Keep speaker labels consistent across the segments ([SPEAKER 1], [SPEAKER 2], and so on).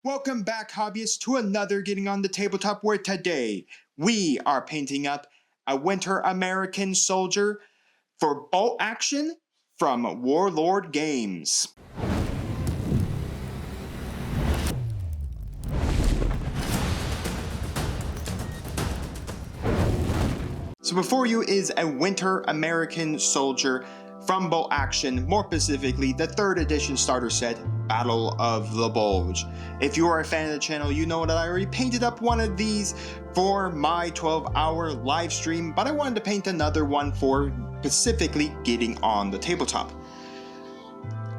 [SPEAKER 1] Welcome back, hobbyists, to another Getting on the Tabletop, where today we are painting up a Winter American Soldier for bolt action from Warlord Games. So before you is a Winter American Soldier from Bolt Action, more specifically the 3rd edition starter set, Battle of the Bulge. If you are a fan of the channel, you know that I already painted up one of these for my 12-hour live stream, but I wanted to paint another one for specifically Getting on the Tabletop.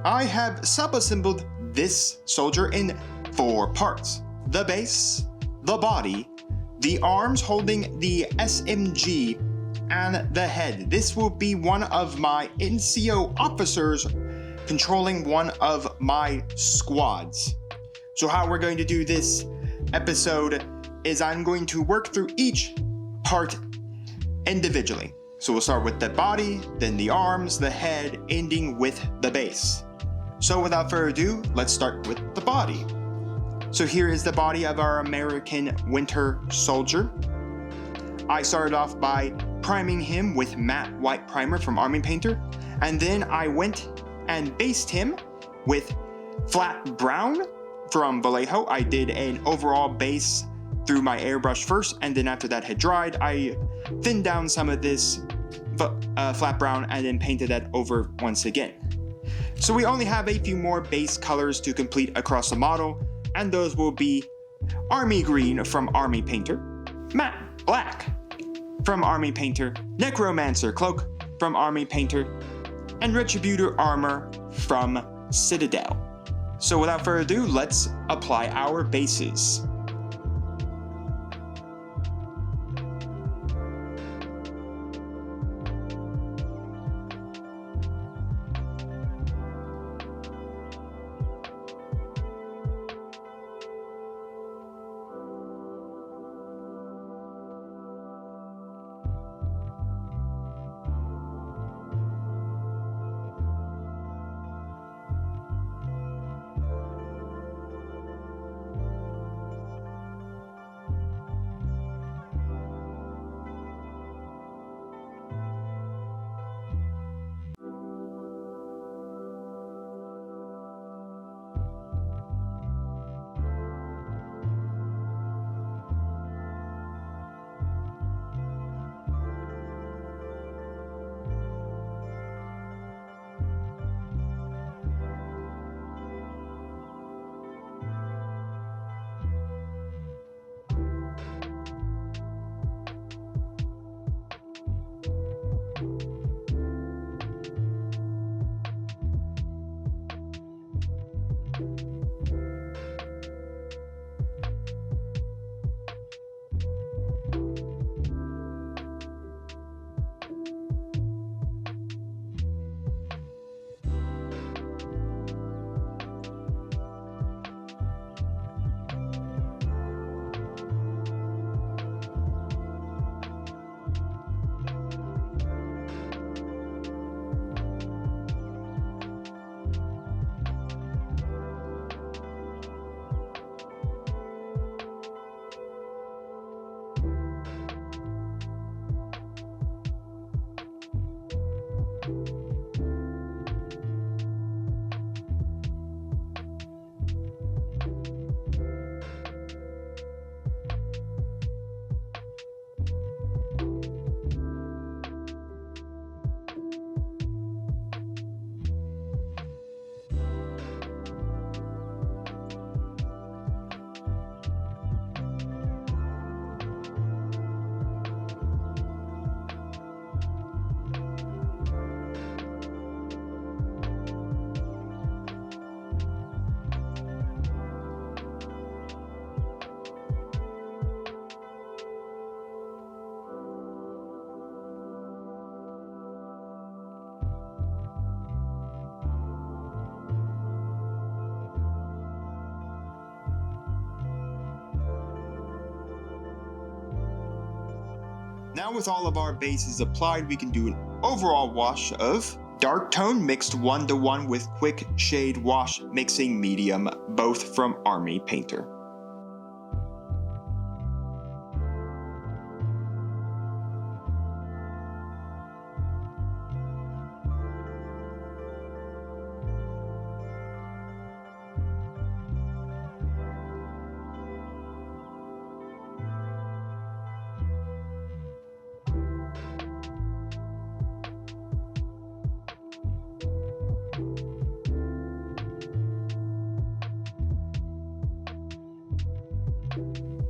[SPEAKER 1] I have sub-assembled this soldier in 4 parts: the base, the body, the arms holding the SMG, and the head. This will be one of my NCO officers controlling one of my squads. So how we're going to do this episode is I'm going to work through each part individually. So we'll start with the body, then the arms, the head, ending with the base. So without further ado, let's start with the body. So here is the body of our American Winter Soldier. I started off by priming him with matte white primer from Army Painter, and then I went and based him with flat brown from Vallejo. I did an overall base through my airbrush first, and then after that had dried, I thinned down some of this flat brown and then painted that over once again. So we only have a few more base colors to complete across the model, and those will be Army Green from Army Painter, Matte Black from Army Painter, Necromancer Cloak from Army Painter, and Retributor Armor from Citadel. So without further ado, let's apply our bases. Now with all of our bases applied, we can do an overall wash of Dark tone mixed 1-to-1 with quick shade wash mixing medium, both from Army Painter.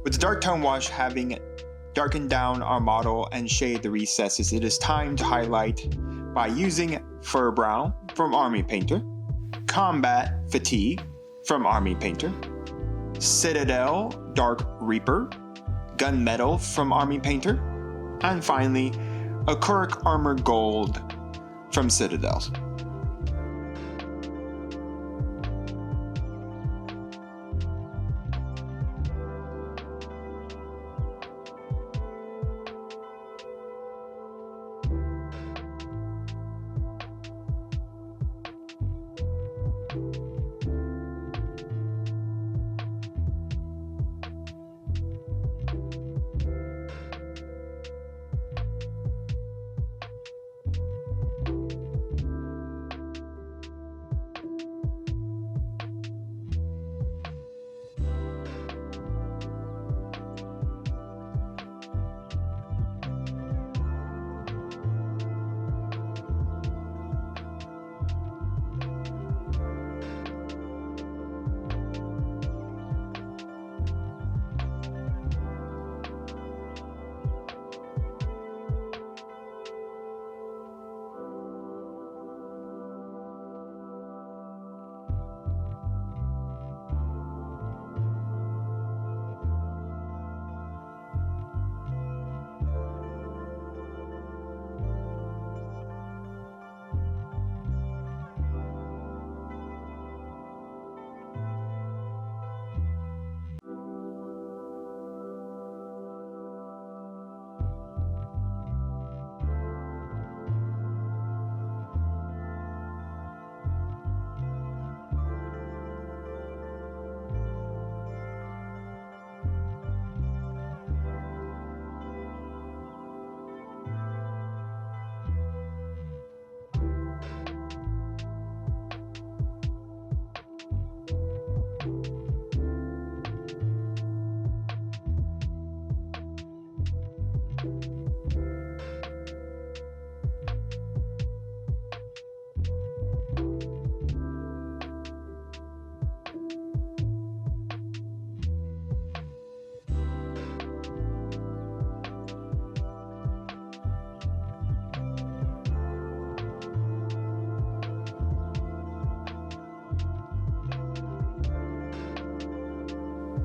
[SPEAKER 1] With the dark tone wash having darkened down our model and shaded the recesses, it is time to highlight by using Fur Brown from Army Painter, Combat Fatigue from Army Painter, Citadel Dark Reaper, Gunmetal from Army Painter, and finally, Acrylic Armor Gold from Citadel.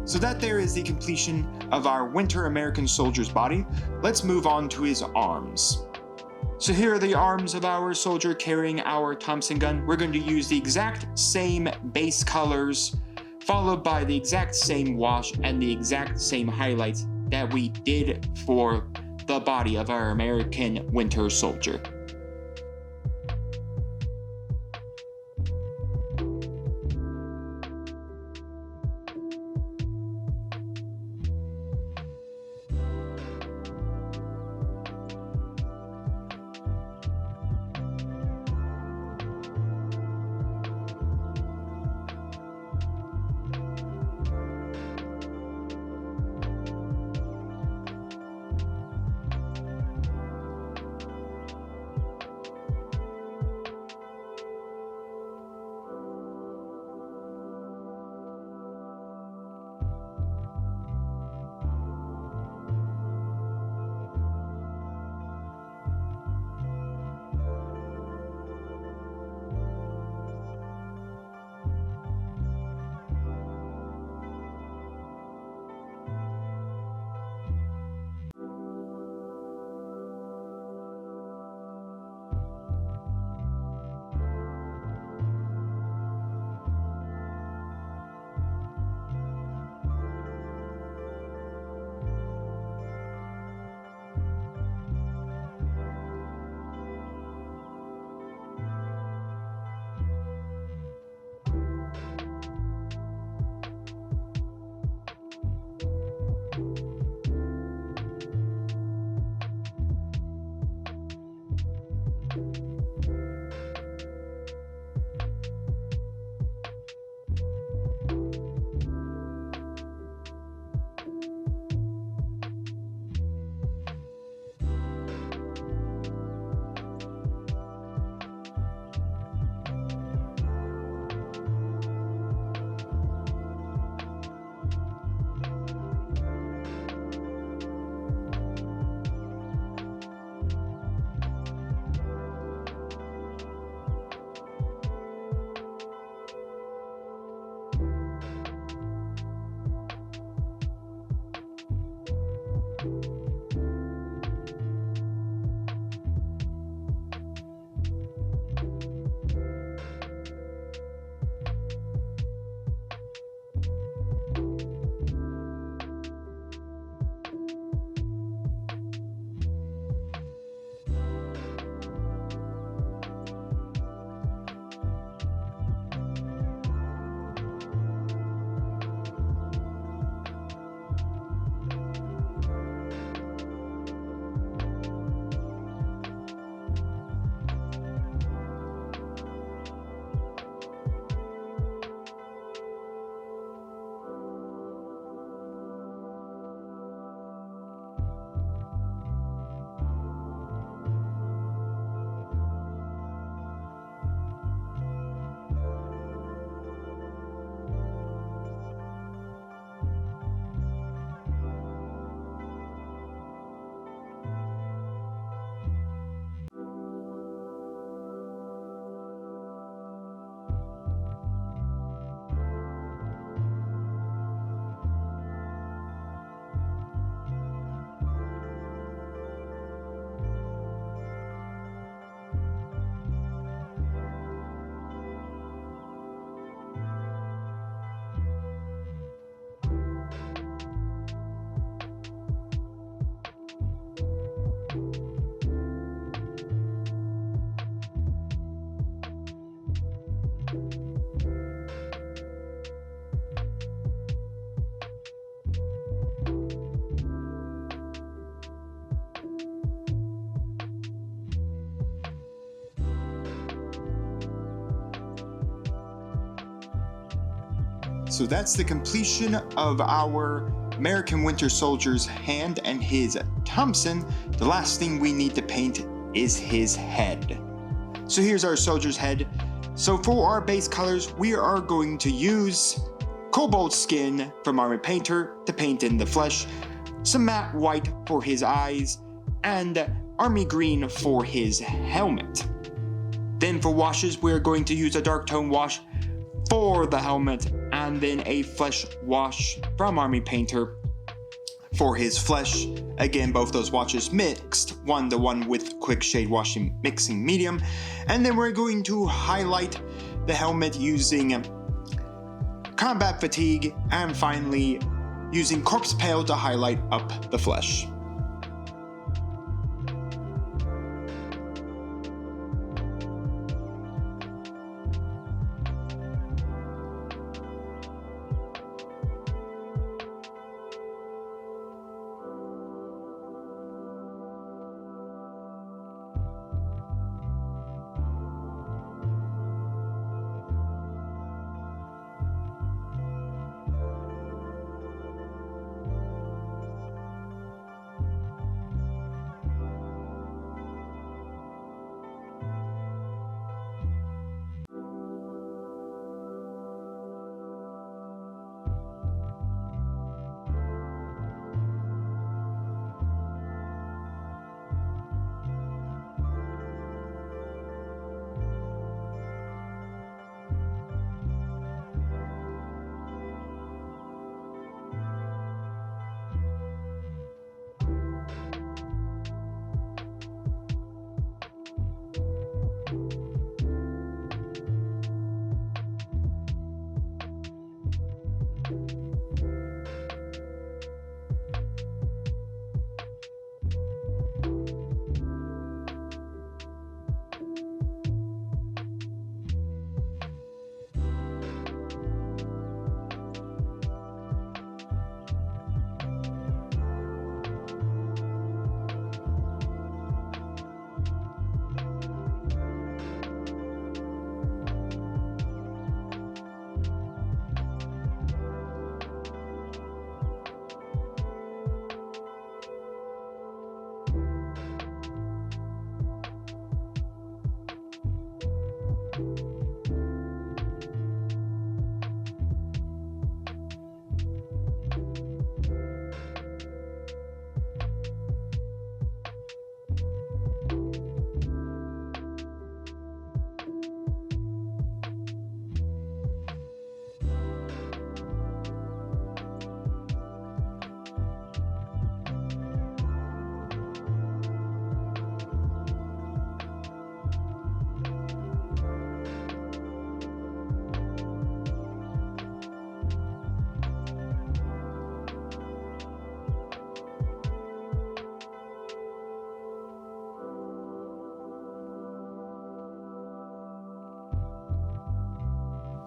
[SPEAKER 1] So that there is the completion of our Winter American Soldier's body. Let's move on to his arms. So here are the arms of our soldier carrying our Thompson gun. We're going to use the exact same base colors, followed by the exact same wash and the exact same highlights that we did for the body of our American Winter Soldier. So that's the completion of our American Winter Soldier's hand and his Thompson. The last thing we need to paint is his head. So here's our soldier's head. So for our base colors, we are going to use cobalt skin from Army Painter to paint in the flesh, some matte white for his eyes, and army green for his helmet. Then for washes, we're going to use a dark tone wash for the helmet, and then a flesh wash from Army Painter for his flesh. Again, both those washes mixed 1-to-1 with quick shade washing mixing medium. And then we're going to highlight the helmet using combat fatigue, and finally using corpse pale to highlight up the flesh.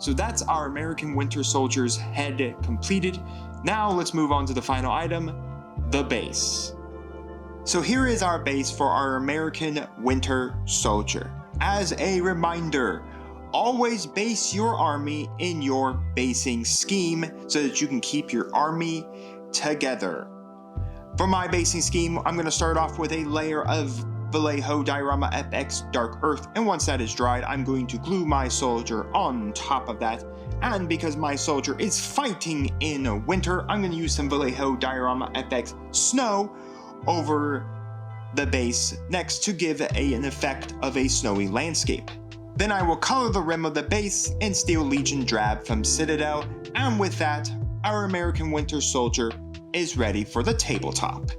[SPEAKER 1] So that's our American Winter Soldier's head completed. Now let's move on to the final item, the base. So here is our base for our American Winter Soldier. As a reminder, always base your army in your basing scheme so that you can keep your army together. For my basing scheme, I'm going to start off with a layer of Vallejo Diorama FX Dark Earth, and once that is dried, I'm going to glue my soldier on top of that. And because my soldier is fighting in winter, I'm going to use some Vallejo Diorama FX Snow over the base next to give an effect of a snowy landscape. Then I will color the rim of the base in Steel Legion Drab from Citadel, and with that, our American Winter Soldier is ready for the tabletop.